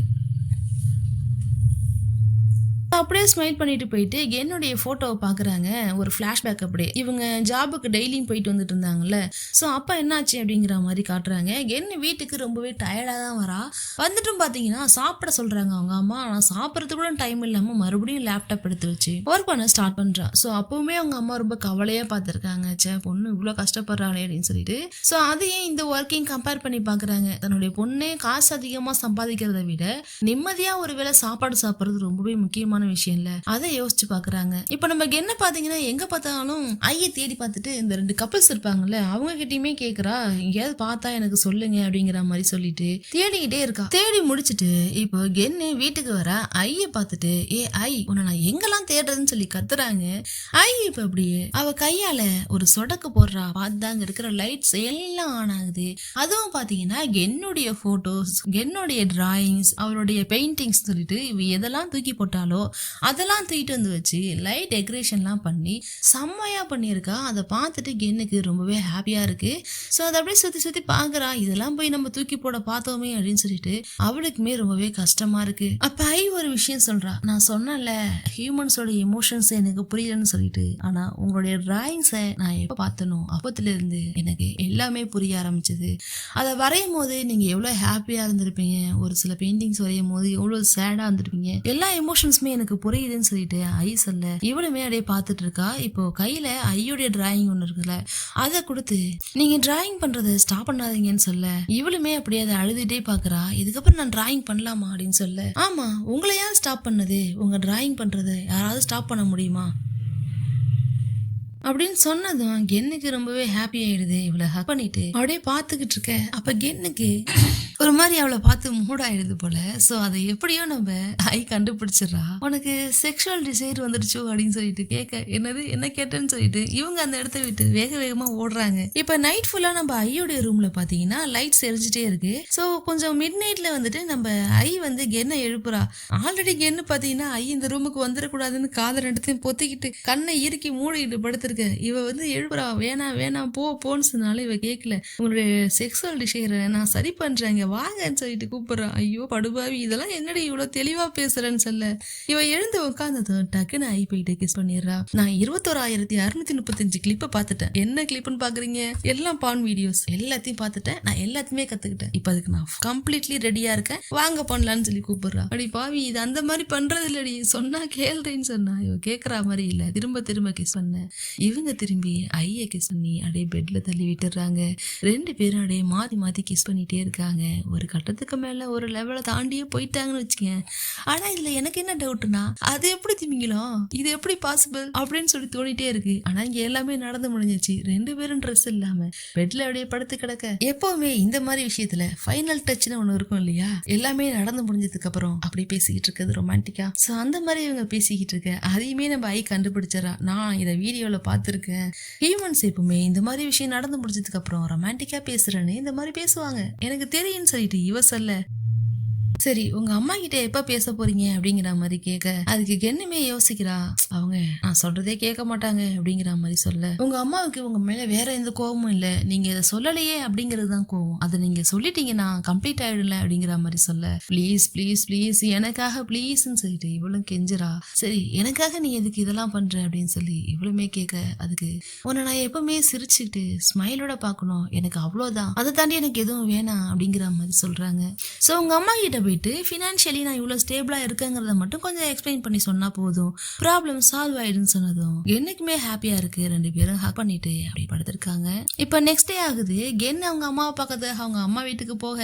அப்படியே ஸ்மைல் பண்ணிட்டு போயிட்டு என்னுடைய போட்டோவை பாக்குறாங்க. ஒரு பிளாஷ்பேக் அப்படியே இவங்க ஜாபுக்கு டெய்லியும் போயிட்டு வந்துட்டு இருந்தாங்கல்ல. சோ அப்ப என்னாச்சு அப்படிங்கிற மாதிரி காட்டுறாங்க. என்ன வீட்டுக்கு ரொம்பவே டயர்டா தான் வரா. வந்துட்டும் பாத்தீங்கன்னா சாப்பிட சொல்றாங்க அவங்க அம்மா. ஆனா சாப்பிடறது கூட டைம் இல்லாம மறுபடியும் லேப்டாப் எடுத்து வச்சு ஒர்க் பண்ண ஸ்டார்ட் பண்றா. சோ அப்பவுமே அவங்க அம்மா ரொம்ப கவலையா பாத்துருக்காங்க. சே பொண்ணு இவ்வளவு கஷ்டப்படுறாளே அப்படின்னு சொல்லிட்டு. சோ அதையும் இந்த ஒர்க்கையும் கம்பேர் பண்ணி பாக்குறாங்க. தன்னுடைய பொண்ணே காசு அதிகமா சம்பாதிக்கிறத விட நிம்மதியா ஒரு வேளை சாப்பாடு சாப்பிடுறது ரொம்பவே முக்கியமான விஷயம் இல்ல, அதை யோசிச்சு பாக்குறாங்க. இப்ப நம்ம என்ன பாத்தீங்கன்னா எங்க பார்த்தாலும் ஐய தேடி பார்த்துட்டு இந்த 2 கப்பல்ஸ் இருப்பாங்கல்ல அவங்க கிட்டயுமே கேக்குறா, எங்கேயாவது பார்த்தா எனக்கு சொல்லுங்க அப்படிங்கிற மாதிரி சொல்லிட்டு தேடிக்கிட்டே இருக்கா. தேடி முடிச்சுட்டு இப்போ கென்னு வீட்டுக்கு வர ஐய பார்த்துட்டு, ஏ ஐ உன்னை நான் எங்கெல்லாம் தேடுறதுன்னு சொல்லி கத்துறாங்க. ஐ இப்ப அப்படியே அவ கையால ஒரு சொடக்கு போடுறா. பார்த்தாங்க இருக்கிற லைட்ஸ் எல்லாம் ஆன் ஆகுது. அதுவும் பாத்தீங்கன்னா கென்னுடைய போட்டோஸ், கென்னுடைய டிராயிங்ஸ், அவருடைய பெயிண்டிங்ஸ் சொல்லிட்டு இவ எதெல்லாம் தூக்கி போட்டாலோ அதெல்லாம் தூக்கிட்டு வந்து வச்சு லைட் டெக்கரேஷன்லாம் பண்ணி செம்மையா பண்ணியிருக்கா. அதை பார்த்துட்டு கென்னுக்கு ரொம்பவே ஹாப்பியா இருக்கு. ஸோ அதை அப்படியே சுத்தி சுத்தி பாக்குறா. இதெல்லாம் போய் நம்ம தூக்கி போட பார்த்தோமே அப்படின்னு சொல்லிட்டு அவளுக்குமே ரொம்பவே கஷ்டமா இருக்கு. அப்ப ஐ ஒரு விஷயம் சொல்றா, நான் சொன்னேன்ல ஹியூமன்ஸோட எமோஷன்ஸ் எனக்கு புரியலன்னு சொல்லிட்டு, ஆனா உங்களுடைய டிராயிங்ஸை நான் எப்ப பார்த்தனோ அப்பத்துல இருந்து எனக்கு எல்லாமே புரிய ஆரம்பிச்சது. அதை வரையும் போது நீங்க எவ்வளவு ஹாப்பியா இருந்திருப்பீங்க, ஒரு சில பெயிண்டிங்ஸ் வரையும் போது எவ்வளவு சேடா இருந்திருப்பீங்க, எல்லா எமோஷன்ஸுமே எனக்கு புரியுதுன்னு சொல்லிட்டு ஐ சொல்ல இவளுமே அப்படியே பார்த்துட்டு இருக்கா. இப்போ கையில ஐயோடைய டிராயிங் ஒண்ணு இருக்குல்ல அதை கொடுத்து நீங்க டிராயிங் பண்றதை ஸ்டாப் பண்ணாதீங்கன்னு சொல்ல இவளுமே அப்படியே அதை அழுதுட்டே பாக்குறா. இதுக்கப்புறம் நான் டிராயிங் பண்ணலாமா அப்படின்னு சொல்ல, ஆமா உங்களை யார் ஸ்டாப் பண்ணது, உங்க டிராயிங் பண்றதை யாராவது ஸ்டாப் பண்ண முடியுமா அப்படின்னு சொன்னதும் கென்னுக்கு ரொம்பவே ஹாப்பி ஆயிடுது. இவளை ஹக் பண்ணிட்டு அப்படியே பாத்துக்கிட்டு இருக்க. அப்ப கென்னுக்கு ஒரு மாதிரி அவளை பார்த்து மூட் ஆயிடுது போல. சோ அதை எப்படியோ நம்ம ஐ கண்டுபிடிச்சிடறா. உனக்கு செக்ஷுவல் டிசைர் வந்துடுச்சோ அப்படின்னு சொல்லிட்டு கேட்க, என்னது என்ன கேட்டேன்னு சொல்லிட்டு இவங்க அந்த இடத்த விட்டு வேக வேகமா ஓடுறாங்க. இப்ப நைட் ஃபுல்லா நம்ம ஐயோடைய ரூம்ல பாத்தீங்கன்னா லைட்ஸ் எரிஞ்சிட்டே இருக்கு. சோ கொஞ்சம் மிட் நைட்ல வந்துட்டு நம்ம ஐ வந்து கென்னை எழுப்புறா. ஆல்ரெடி கென்னு பாத்தீங்கன்னா ஐ இந்த ரூமுக்கு வந்துடக்கூடாதுன்னு காதை ரெண்டுத்தையும் பொத்திக்கிட்டு கண்ணை இறுக்கி மூடிக்கிட்டு படுத்திருக்க. இவ வந்து எழுப்புறா, வேணாம் போன்னு சொன்னாலும் இவ கேட்கல. உங்களுடைய செக்ஸுவல் டிசைரை நான் சரி பண்றேங்க வாங்கன்னு சொல்லிட்டு கூப்பிடுறான். ஐயோ படுபாவி இதெல்லாம் என்னடி இவ்வளவு தெளிவா பேசுறேன்னு சொல்ல இவ எழுந்து உட்கார்ந்ததும் டக்குன்னு ஐ போயிட்டு கிஸ் பண்ணிடுறா. நான் 21,635 கிளிப்பை பார்த்துட்டேன். என்ன கிளிப்னு பாக்குறீங்க, எல்லாம் பான் வீடியோஸ் எல்லாத்தையும் பார்த்துட்டேன். நான் எல்லாத்தையுமே கத்துக்கிட்டேன். இப்ப அதுக்கு நான் கம்ப்ளீட்லி ரெடியா இருக்கேன், வாங்க பண்ணலான்னு சொல்லி கூப்பிடுறா. அடி பாவி இது அந்த மாதிரி பண்றது இல்லடி, சொன்னா கேள்றேன்னு சொன்னா இவ கேட்கற மாதிரி இல்ல. திரும்ப திரும்ப கிஸ் பண்ண இவங்க திரும்பி ஐய கிஸ் பண்ணி அப்படியே பெட்ல தள்ளி விட்டுறாங்க. 2 பேரும் அப்படியே மாத்தி மாத்தி கிஸ் பண்ணிட்டே இருக்காங்க. ஒரு கட்டத்துக்கு மேல ஒரு லெவலை தாண்டியே போயிட்டாங்கன்னு வச்சுக்கேன். ஆனா இதுல எனக்கு என்ன டவுட்னா, அது எப்படி திமிங்கலாம், இது எப்படி பாசிபிள் அப்படின்னு சொல்லி தோணிட்டே இருக்கு. ஆனா இங்க எல்லாமே நடந்து முடிஞ்சிச்சு. 2 பேரும் ட்ரெஸ் இல்லாம பெட்ல அப்படியே படுத்து கிடக்க. எப்பவுமே இந்த மாதிரி விஷயத்துல ஃபைனல் டச்னு ஒண்ணு இருக்கும் இல்லையா, எல்லாமே நடந்து முடிஞ்சதுக்கு அப்புறம் அப்படி பேசிக்கிட்டு இருக்கிறது ரொமான்டிக்கா. சோ அந்த மாதிரி இவங்க பேசிக்கிட்டு இருக்க அதையுமே நம்ம ஐ கண்டுபிடிச்சறா. நான் இதை வீடியோல பார்த்திருக்கேன். ஹியூமன்ஸ் எப்பவுமே இந்த மாதிரி விஷயம் நடந்து முடிஞ்சதுக்கு அப்புறம் ரொமான்டிக்கா பேசுறேன்னு இந்த மாதிரி பேசுவாங்க, எனக்கு தெரியும்னு சொல்லிட்டு இவ சொல்ல, சரி உங்க அம்மா கிட்ட எப்ப பேச போறீங்க அப்படிங்கிற மாதிரி கேட்க அதுக்கு கென்னுமே யோசிக்கிறா. அவங்க நான் சொல்றதே கேட்க மாட்டாங்க அப்படிங்கிற மாதிரி சொல்ல, உங்க அம்மாவுக்கு உங்க மேல வேற எந்த கோபமும் இல்ல, நீங்க இதை சொல்லலையே அப்படிங்கறதுதான் கோவம், அதை நீங்க சொல்லிட்டீங்கன்னா கம்ப்ளீட் ஆயிடல அப்படிங்கிற மாதிரி சொல்ல, ப்ளீஸ் ப்ளீஸ் ப்ளீஸ் எனக்காக ப்ளீஸ்ன்னு சொல்லிட்டு இவளும் கெஞ்சுறா. சரி எனக்காக நீ எதுக்கு இதெல்லாம் பண்ற அப்படின்னு சொல்லி இவளுமே கேட்க, அதுக்கு உன்னை நான் எப்பவுமே சிரிச்சுட்டு ஸ்மைலோட பாக்கணும், எனக்கு அவ்வளவுதான், அதை தாண்டி எனக்கு எதுவும் வேணாம் அப்படிங்கிற மாதிரி சொல்றாங்க. சோ உங்க அம்மா கிட்ட போயிட்டு ஃபினான்ஷியலி நான் இவ்வளவு ஸ்டேபிளா இருக்கேங்கிறத மட்டும் கொஞ்சம் எக்ஸ்பிளைன் பண்ணி சொன்னா போதும், ப்ராப்ளம் சால்வ் ஆயிடுன்னு சொன்னதும் என்னைக்குமே ஹாப்பியா இருக்கு. 2 பேரும் ஹக் பண்ணிட்டு அப்படி படுத்திருக்காங்க. இப்ப நெக்ஸ்ட் டே ஆகுது. கென் அவங்க அம்மாவை பக்கத்து அவங்க அம்மா வீட்டுக்கு போக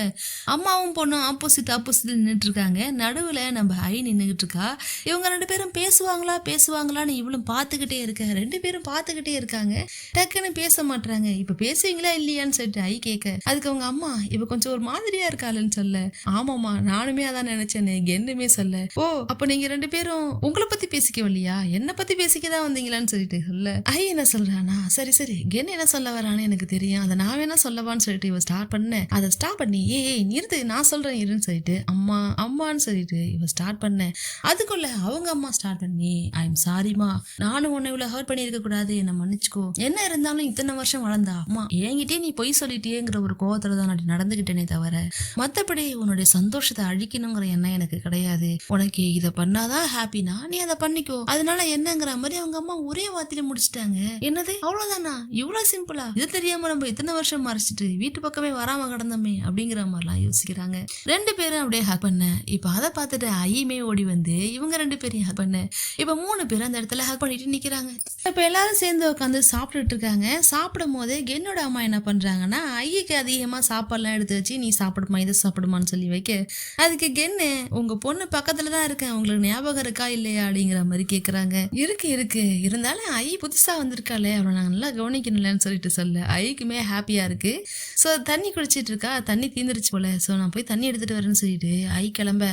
அம்மாவும் பொண்ணும் ஆப்போசிட் நின்றுட்டு இருக்காங்க. நடுவுல நம்ம ஐ நின்னுகிட்டு இருக்கா. இவங்க 2 பேரும் பேசுவாங்களான்னு இவளும் பாத்துக்கிட்டே இருக்க. 2 பேரும் பாத்துக்கிட்டே இருக்காங்க. டக்குன்னு பேச மாட்டாங்க. இப்ப பேசுவீங்களா இல்லையான்னு சொல்லிட்டு ஐ கேட்க, அதுக்கு அவங்க அம்மா இவ கொஞ்சம் ஒரு மாதிரியா இருக்காளுன்னு சொல்ல, ஆமாமா நானுமே அதான் நினைச்சேன்னு கென்னுமே சொல்ல, ஓ அப்ப நீங்க 2 பேரும் உங்களை பத்தி பேசிக்கவில்லையா, என்ன பத்தி பேசிக்கதான் வந்தீங்களான்னு சொல்லிட்டு சொல்ல, ஐ என்ன சொல்றானா, சரி கென் என்ன சொல்ல வரான்னு எனக்கு தெரியும், அதை நான் வேணா சொல்லவான்னு சொல்லிட்டு இவ ஸ்டார்ட் பண்ண, அதை ஸ்டாப் பண்ணி ஏய் நிறுத்து நான் சொல்றேன் இருன்னு சொல்லிட்டு அம்மான்னு சொல்லிட்டு இவ ஸ்டார்ட் பண்ண, அதுக்குள்ள அவங்க அம்மா ஸ்டார்ட் பண்ணி ஐ எம் சாரிமா, நானும் உன்னை இவ்வளவு ஹர்ட் பண்ணிருக்க கூடாது, என்ன மன்னிச்சுக்கோ, என்ன இருந்தாலும் இத்தனை வருஷம் வளர்ந்தா அம்மா என்கிட்டே நீ பொய் சொல்லிட்டியேங்கிற ஒரு கோவத்துல தான் நான் நடந்துகிட்டேனே தவிர மத்தபடி உன்னுடைய சந்தோஷத்தை அழிக்கணுங்கிற எண்ணம் எனக்கு கிடையாது, உனக்கு இதை பண்ணாதான் ஹாப்பினா நீ அதை பண்ணிக்கோ, அதனால என்னங்கிற மாதிரி அவங்க அம்மா ஒரே வார்த்தையில முடிச்சிட்டாங்க. என்னது அவ்வளவுதானா, இவ்வளவு சிம்பிளா, இது தெரியாம நம்ம இத்தனை வருஷம் மறைச்சிட்டு வீட்டு பக்கமே வராம கடந்தோமே அப்படிங்கிற மாதிரிலாம் யோசிக்கிறாங்க. 2 பேரும் அப்படியே ஹக் பண்ண. இப்ப அதை பார்த்துட்டு ஐயுமே ஓடி வந்து இவங்க 2 பேரையும் ஹக் பண்ண. இப்ப 3 பேரும் அந்த இடத்துல ஹக் பண்ணிட்டு நிக்கிறாங்க. இப்ப எல்லாரும் சேர்ந்து உட்காந்து சாப்பிட்டுட்டு இருக்காங்க. சாப்பிடும் போது கென்னோட அம்மா என்ன பண்றாங்கன்னா ஐயுக்கு அதிகமா சாப்பாடுலாம் எடுத்து வச்சு நீ சாப்பிடுமா இதை சாப்பிடுமான்னு சொல்லி வைக்க, அதுக்கு கென்னு உங்க பொண்ணு பக்கத்துலதான் இருக்கேன், உங்களுக்கு ஞாபகம் இருக்கா இல்லையா அப்படிங்கிற மாதிரி கேக்குறாங்க. இருக்கு இருந்தாலும் ஐ புதுசா வந்திருக்காளே அவளை நாங்க நல்லா கவனிக்கணும்லன்னு சொல்லிட்டு சொல்ல, ஐக்குமே ஹாப்பியா இருக்கு. சோ தண்ணி குடிச்சிட்டு இருக்கா, தண்ணி தீந்துருச்சு போல, சோ நான் போய் தண்ணி எடுத்துட்டு வரேன்னு சொல்லிட்டு ஐ கிளம்ப,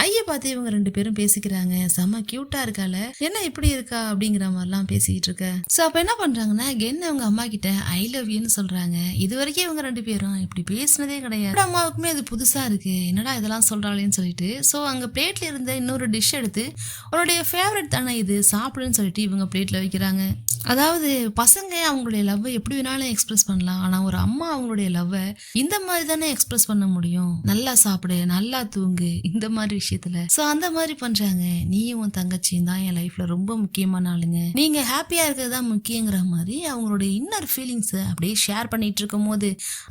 ஐய பார்த்து இவங்க 2 பேரும் பேசிக்கிறாங்க. செம்ம கியூட்டா இருக்கால, என்ன இப்படி இருக்கா அப்படிங்கிற மாதிரிலாம் பேசிக்கிட்டு இருக்க. சோ அப்ப என்ன பண்றாங்கன்னா கென் அவங்க அம்மா கிட்ட ஐ லவ் யூன்னு சொல்றாங்க. இது வரைக்கும் இவங்க 2 பேரும் இப்படி பேசினதே கிடையாது. அம்மாவுக்குமே அது புதுசா இருக்கு, என்னடா இதெல்லாம் சொல்றாளேன்னு சொல்லிட்டு சோ அங்க பிளேட்ல இருந்த இன்னொரு டிஷ் எடுத்து உன்னுடைய ஃபேவரட் தானே இது சாப்பிடுன்னு சொல்லிட்டு இவங்க பிளேட்ல வைக்கிறாங்க. அதாவது பசங்க அவங்களுடைய லவ் எப்படி வேணாலும் எக்ஸ்பிரஸ் பண்ணலாம், ஆனா ஒரு அம்மா அவங்களுடைய லவ் இந்த மாதிரி தானே எக்ஸ்பிரஸ் பண்ண முடியும், நல்லா சாப்பிடு நல்லா தூங்கு இந்த மாதிரி விஷயத்துல. சோ அந்த மாதிரி பண்றாங்க. நீயும் உன் தங்கச்சியும் தான் என் லைஃப்ல ரொம்ப முக்கியமான ஆளுங்க, நீங்க ஹாப்பியா இருக்கிறது தான் முக்கியங்கிற மாதிரி அவங்களுடைய இன்னர் ஃபீலிங்ஸ் அப்படியே ஷேர் பண்ணிட்டு இருக்கும் போது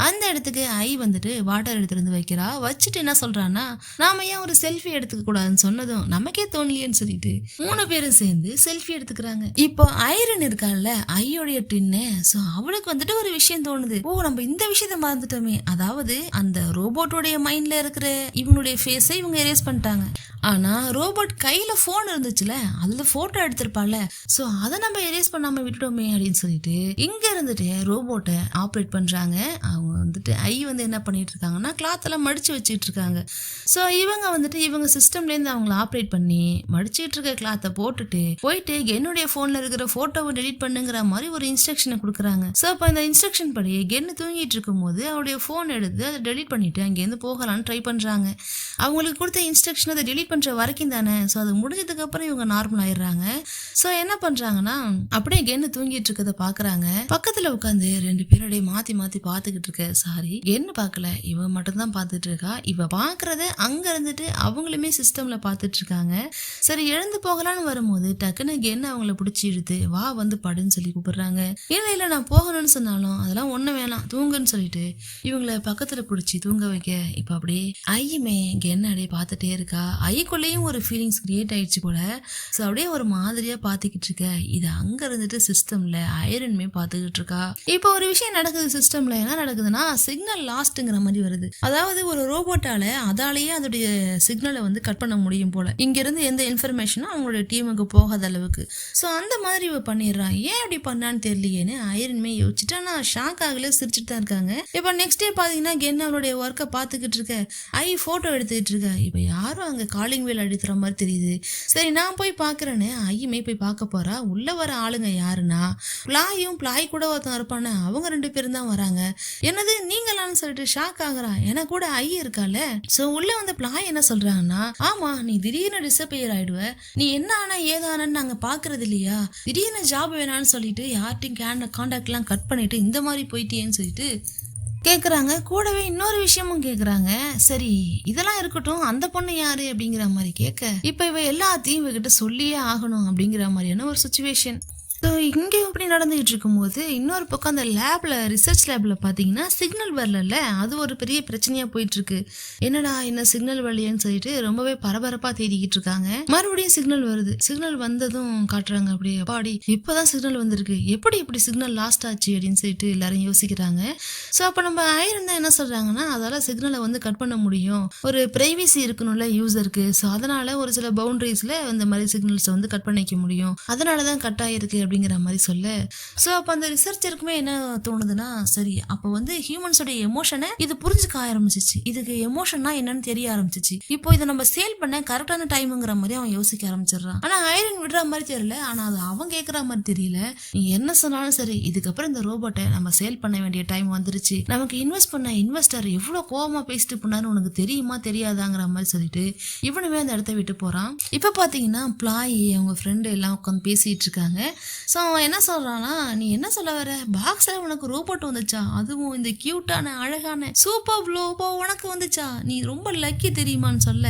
அந்த இடத்துக்கு ஐ வந்துட்டு வாட்டர் எடுத்துட்டு வைக்கிறா. வச்சுட்டு என்ன சொல்றான்னா நாம ஏன் ஒரு செல்ஃபி எடுத்துக்க கூடாதுன்னு சொன்னதும் நமக்கே தோணலையேன்னு சொல்லிட்டு 3 பேரும் சேர்ந்து செல்ஃபி எடுத்துக்கிறாங்க. இப்போ ஐரன் இருக்கால ஐயோடைய டின்னு, சோ அவளுக்கு வந்துட்டு ஒரு விஷயம் தோணுது, ஓ நம்ம இந்த விஷயத்த மறந்துட்டோமே, அதாவது அந்த ரோபோட்டோடைய மைண்ட்ல இருக்கிற இவங்களுடைய ஃபேஸை இவங்க எரேஸ் பண்ணிட்டாங்க, ஆனா ரோபோட் கையில போன் இருந்துச்சுல அதுல போட்டோ எடுத்திருப்பால, சோ அதை நம்ம எரேஸ் பண்ணாம விட்டுட்டோமே அப்படின்னு சொல்லிட்டு இங்க இருந்துட்டு ரோபோட்டை ஆப்ரேட் பண்றாங்க. அவங்க வந்துட்டு ஐ வந்து என்ன பண்ணிட்டு இருக்காங்கன்னா கிளாத் எல்லாம் மடிச்சு வச்சுட்டு இருக்காங்க. சோ இவங்க வந்துட்டு இவங்க சிஸ்டம்ல இருந்து அவங்களை ஆப்ரேட் பண்ணி மடிச்சிட்டு இருக்க கிளாத்தை போட்டுட்டு போயிட்டு என்னுடைய போன்ல இருக்கிற போட்டோவை டெலிட் பண்ணுங்கிற மாதிரி ஒரு இன்ஸ்ட்ரக்ஷனை கொடுக்குறாங்க. சோ அப்ப இந்த இன்ஸ்ட்ரக்ஷன் படி கென்னு தூங்கிட்டு இருக்கும் போது அவருடைய போன் எடுத்து அதை டெலிட் பண்ணிட்டு அங்கேருந்து போகலான்னு ட்ரை பண்றாங்க. அவங்களுக்கு கொடுத்த இன்ஸ்ட்ரக்ஷன் அதை டெலிட் பண்ற வரைக்கும் தானே, சோ அது முடிஞ்சதுக்கு அப்புறம் இவங்க நார்மல் ஆயிடுறாங்க. சோ என்ன பண்றாங்கன்னா அப்படியே கென்னு தூங்கிட்டு இருக்கத பாக்குறாங்க. பக்கத்துல உட்காந்து 2 பேரோடைய மாத்தி மாத்தி பாத்துக்கிட்டு இருக்க, சாரி கென்னு பாக்கல இவ மட்டும் தான் பாத்துட்டு இருக்கா. இவ பாக்குறத அங்க இருந்துட்டு அவங்களுமே சிஸ்டம்ல பாத்துட்டு இருக்காங்க. சரி எழுந்து போகலான்னு வரும்போது டக்குன்னு கென்னு அவங்கள பிடிச்சி இழுத்து வா வந்து படுன்னு சொல்லி கூப்பிடுறாங்க. இல்ல நான் போகணும்னு சொன்னாலும் அதெல்லாம் ஒண்ணு வேணாம் தூங்குன்னு சொல்லிட்டு இவங்களை பக்கத்துல பிடிச்சி தூங்க வைக்க, இப்ப அப்படியே ஐயுமே கென்னு அப்படியே பாத்துட்டே இருக்கா. ஐக்குள்ளேயும் ஒரு ஃபீலிங்ஸ் கிரியேட் ஆயிடுச்சு போல. சோ அப்படியே ஒரு மாதிரியா பாத்துக்கிட்டு இருக்க. இது அங்க இருந்துட்டு சிஸ்டம்ல ஐரன்மே பாத்துக்கிட்டு இருக்கா. இப்ப ஒரு விஷயம் நடக்குது சிஸ்டம்ல. என்ன நடக்குதுன்னா சிக்னல் லாஸ்ட்ங்கிற மாதிரி வருது. அதாவது ஒரு ரோபோட்டால அதாலேயே அதோடைய சிக்னலை வந்து கட் பண்ண முடியும் போல, இங்க இருந்து எந்த இன்ஃபர்மேஷனும் அவங்களோட டீமுக்கு போகாத அளவுக்கு. சோ அந்த மாதிரி இவ பண்ணிடுறான். ஏன் அப்படி பண்ணான்னு தெரியலையேன்னு ஐரன்மே யோசிச்சுட்டு ஆனா ஷாக் ஆகல, சிரிச்சுட்டு தான் இருக்காங்க. இப்ப நெக்ஸ்ட் டே பாத்தீங்கன்னா கென் அவளுடைய ஒர்க்கை பாத்துக்கிட்டு இருக்க, ஐ போட்டோ எடுத்துக்கிட்டு இருக்க. இப்ப யாரும் அங்க காலிங் வேல் அடித்துற மாதிரி தெரியுது. சரி நான் போய் பாக்குறேன்னு ஐயுமே போய் பார்க்க போறா. உள்ள வர ஆளுங்க யாருன்னா பிளாய் கூட ஒருத்தன் இருப்பானே, அவங்க 2 பேரும் தான் வராங்க. என்னது நீங்களான்னு சொல்லிட்டு ஷாக் ஆகுறா. ஏன்னா கூட ஐ இருக்கால. சோ உள்ள வந்து பிளாய் என்ன சொல்றாங்கன்னா, ஆமா நீ திடீர்னு டிசப்பியர் ஆயிடுவ, நீ என்ன ஆனா ஏதானன்னு நாங்க பாக்குறது இல்லையா, திடீர்னு ஜாப் வேணான்னு சொல்லிட்டு யார்ட்டையும் கான்டாக்ட் எல்லாம் கட் பண்ணிட்டு இந்த மாதிரி போயிட்டேன்னு சொல்லிட்டு கேக்குறாங்க. கூடவே இன்னொரு விஷயமும் கேக்குறாங்க. சரி இதெல்லாம் இருக்கட்டும், அந்த பொண்ணு யாரு அப்படிங்கிற மாதிரி கேட்க, இப்ப இவ எல்லாத்தையும் இவகிட்ட சொல்லியே ஆகணும் அப்படிங்கிற மாதிரியான ஒரு சிச்சுவேஷன். ஸோ இங்கே இப்படி நடந்துகிட்டு இருக்கும்போது இன்னொரு பக்கம் அந்த ரிசர்ச் லேப்ல பார்த்தீங்கன்னா சிக்னல் வரல. அது ஒரு பெரிய பிரச்சனையா போயிட்டு இருக்கு. என்னடா என்ன சிக்னல் வரலையேன்னு சொல்லிட்டு ரொம்பவே பரபரப்பா தேடிக்கிட்டு இருக்காங்க. மறுபடியும் சிக்னல் வருது. சிக்னல் வந்ததும் காட்டுறாங்க அப்படியே அப்பாடி இப்பதான் சிக்னல் வந்திருக்கு, எப்படி இப்படி சிக்னல் லாஸ்ட் ஆச்சு அப்படின்னு சொல்லிட்டு எல்லாரும் யோசிக்கிறாங்க. ஸோ அப்போ நம்ம ஐரன் தான் என்ன சொல்றாங்கன்னா, அதால சிக்னலை வந்து கட் பண்ண முடியும், ஒரு பிரைவசி இருக்கணும்ல யூசருக்கு. ஸோ அதனால ஒரு சில பவுண்டரிஸ்ல இந்த மாதிரி சிக்னல்ஸை வந்து கட் பண்ணிக்க முடியும், அதனாலதான் கட் ஆயிருக்கு அப்படிங்கிற மாதிரி சொல்ல. ஸோ அப்போ அந்த ரிசர்ச்சருக்குமே என்ன தோணுதுன்னா, சரி அப்போ வந்து ஹியூமன்ஸோட எமோஷனை இது புரிஞ்சுக்க ஆரம்பிச்சிச்சு, இதுக்கு எமோஷன்னா என்னன்னு தெரிய ஆரம்பிச்சிச்சு, இப்போ இதை நம்ம சேல் பண்ண கரெக்டான டைமுங்கிற மாதிரி அவன் யோசிக்க ஆரம்பிச்சிடறான். ஆனா ஐரன் விடுற மாதிரி தெரியல, ஆனா அது அவன் கேட்கற மாதிரி தெரியல. நீ என்ன சொன்னாலும் சரி, இதுக்கப்புறம் இந்த ரோபோட்டை நம்ம சேல் பண்ண வேண்டிய டைம் வந்துருச்சு, நமக்கு இன்வெஸ்ட் பண்ண இன்வெஸ்டர் எவ்வளவு கோவமா பேசிட்டு பண்ணாரு உனக்கு தெரியுமா தெரியாதாங்கிற மாதிரி சொல்லிட்டு இவனுமே அந்த இடத்த விட்டு போறான். இப்ப பாத்தீங்கன்னா பிளாய் அவங்க ஃப்ரெண்டு எல்லாம் உட்காந்து பேசிட்டு இருக்காங்க. ஸோ அவன் என்ன சொல்றான்னா, நீ என்ன சொல்ல வர, பாக்ஸ்ல உனக்கு ரோபோட் வந்துச்சா, அதுவும் இந்த கியூட்டான அழகான சூப்பர் ரோபோ உனக்கு வந்துச்சா, நீ ரொம்ப லக்கி தெரியுமான்னு சொல்ல.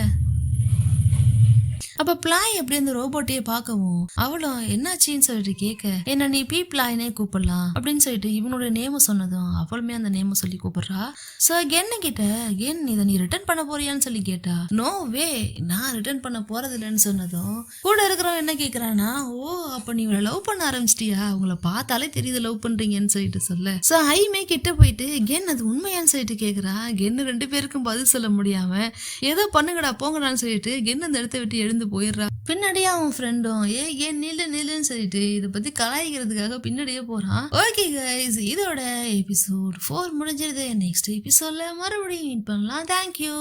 அப்ப பிளாய் எப்படி அந்த ரோபோட்டையே பார்க்கவும் அவளும் என்னாச்சின்னு சொல்லிட்டு கேட்க, என்ன நீ பிளாய்னே கூப்பிடலாம் அப்படின்னு சொல்லிட்டு இவனோட நேம சொன்னதும் அவளுமே அந்த நேம சொல்லி கூப்பிடுறா. சோ கென்னு கிட்ட, கென் இதை நீ ரிட்டர்ன் பண்ண போறியான்னு சொல்லி கேட்டா. நோ வே, நான் ரிட்டர்ன் பண்ண போறது இல்லைன்னு சொன்னதும் கூட இருக்கிறவன் என்ன கேக்குறானா, ஓ அப்ப நீ இவளை லவ் பண்ண ஆரம்பிச்சிட்டியா, உங்களை பார்த்தாலே தெரியுது லவ் பண்றீங்கன்னு சொல்லிட்டு சொல்ல. சோ ஐமே கிட்ட போயிட்டு கென் அது உண்மையான்னு சொல்லிட்டு கேக்குறா. கென்னு ரெண்டு பேருக்கும் பதில் சொல்ல முடியாம ஏதோ பண்ணுங்கடா போங்கடான்னு சொல்லிட்டு கென் அந்த இடத்த விட்டு எழுந்து போயிடுறா. பின்னாடியே அவன் ஃப்ரெண்டும் ஏன் நில்லுன்னு சொல்லிட்டு இதை பத்தி கலாய்க்கிறதுக்காக பின்னாடியே போறான். ஓகே கைஸ், இதோட எபிசோட் 4 முடிஞ்சிருது. நெக்ஸ்ட் எபிசோட்ல மறுபடியும் மீட் பண்ணலாம். தேங்க்யூ.